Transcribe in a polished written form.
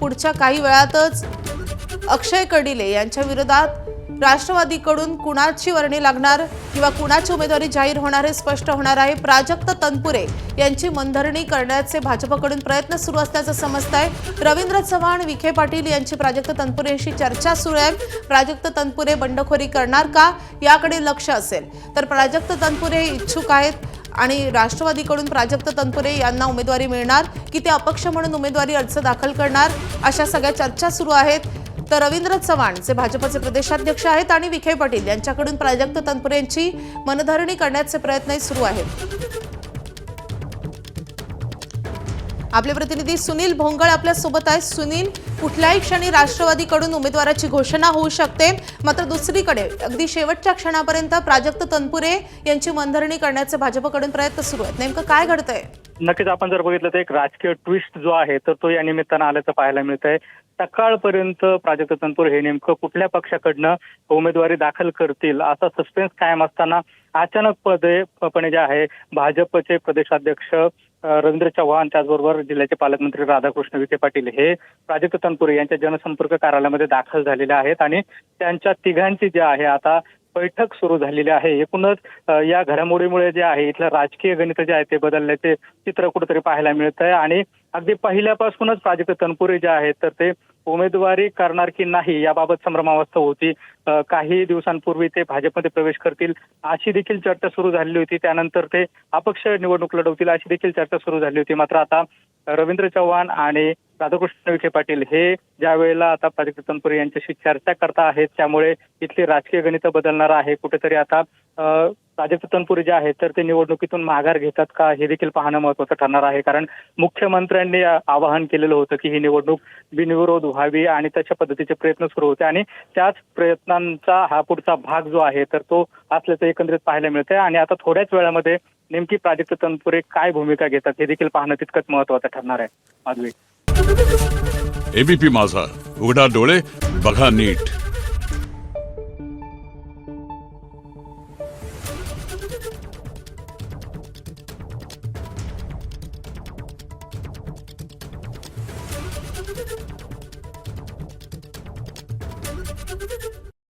पुढच्या काही वेळातच अक्षय कर्डिले यांच्या विरोधात राष्ट्रवादीकडून कुणाची वर्णी लागणार किंवा कुणाची उमेदवारी जाहीर होणार हे स्पष्ट होणार आहे। प्राजक्त तनपुरे यांची मनधरणी करण्याचे भाजपकडून प्रयत्न सुरू असल्याचं समजतंय। रवींद्र चव्हाण, विखे पाटील यांची प्राजक्त तनपुरेशी चर्चा सुरू आहे। प्राजक्त तनपुरे बंडखोरी करणार का याकडे लक्ष असेल, तर प्राजक्त तनपुरे इच्छुक आहेत आणि राष्ट्रवादीकडून प्राजक्त तनपुरे यांना उमेदवारी मिळणार की ते अपक्ष म्हणून उमेदवारी अर्ज दाखल करणार, अशा सगळ्या चर्चा सुरू आहेत। तर रवींद्र चव्हाण जे भाजपचे प्रदेशाध्यक्ष आहेत आणि विखे पाटील यांच्याकडून प्राजक्त तनपुरे यांची मनधरणी करण्याचे प्रयत्नही सुरू आहेत। आपले प्रतिनिधी सुनील भोंगळ आपल्या सोबत आहेत। सुनील, कुठल्याही क्षणी राष्ट्रवादीकडून उमेदवाराची घोषणा होऊ शकते, मात्र दुसरीकडे अगदी शेवटच्या क्षणापर्यंत प्राजक्त तनपुरे यांची मनधरणी करण्याचे भाजपकडून प्रयत्न सुरू आहेत। नेमकं काय घडतंय? नक्कीच आपण जर बघितलं तर एक राजकीय ट्विस्ट जो आहे तर तो या निमित्तानं आल्याचं पाहायला मिळतंय। सकाळपर्यंत प्राजक्त तनपुरे हे नेमकं कुठल्या पक्षाकडनं उमेदवारी दाखल करतील असा सस्पेन्स कायम असताना अचानकपणे जे आहे भाजपचे प्रदेशाध्यक्ष रवींद्र चव्हाण, त्याचबरोबर जिल्ह्याचे पालकमंत्री राधाकृष्ण विखे पाटील हे प्राजक्त तनपुरे यांच्या जनसंपर्क कार्यालयामध्ये दाखल झालेले आहेत आणि त्यांच्या तिघांची जी आहे आता बैठक सुरू झालेली आहे। एकूणच या घडामोडीमुळे जे आहे इथलं राजकीय गणित जे आहे ते बदलण्याचे चित्र कुठेतरी पाहायला मिळत आहे आणि अगदी पहिल्यापासूनच प्राजक्त तनपुरे जे आहेत तर ते उमेदवारी करणार की नाही याबाबत संभ्रमावस्था होती। काही दिवसांपूर्वी ते भाजपमध्ये प्रवेश करतील अशी देखील चर्चा सुरू झालेली होती, त्यानंतर ते अपक्ष निवडणूक लढवतील अशी देखील चर्चा सुरू झाली होती। मात्र आता रवींद्र चव्हाण आणि राधाकृष्ण विखे पाटील हे ज्या वेळेला आता प्राजक्त तनपुरे यांच्याशी चर्चा करता आहेत त्यामुळे इथली राजकीय गणित बदलणार आहे। कुठेतरी आता प्राजक्त तनपुरे जे आहेत तर ते निवडणुकीतून माघार घेतात का हे देखील पाहणं महत्त्वाचं ठरणार आहे, कारण मुख्यमंत्र्यांनी आवाहन केलेलं होतं की ही निवडणूक बिनविरोध व्हावी आणि तशा पद्धतीचे प्रयत्न सुरू होते आणि त्याच प्रयत्नांचा हा पुढचा भाग जो आहे तर तो असल्याचं एकंदरीत पाहायला मिळतंय आणि आता थोड्याच वेळामध्ये नेमकी प्राजक्त तनपुरे काय भूमिका घेतात हे देखील पाहणं तितकंच महत्त्वाचं ठरणार आहे। माधवी, एबीपी माझा, उघडा डोळे बघा नीट। Thank you.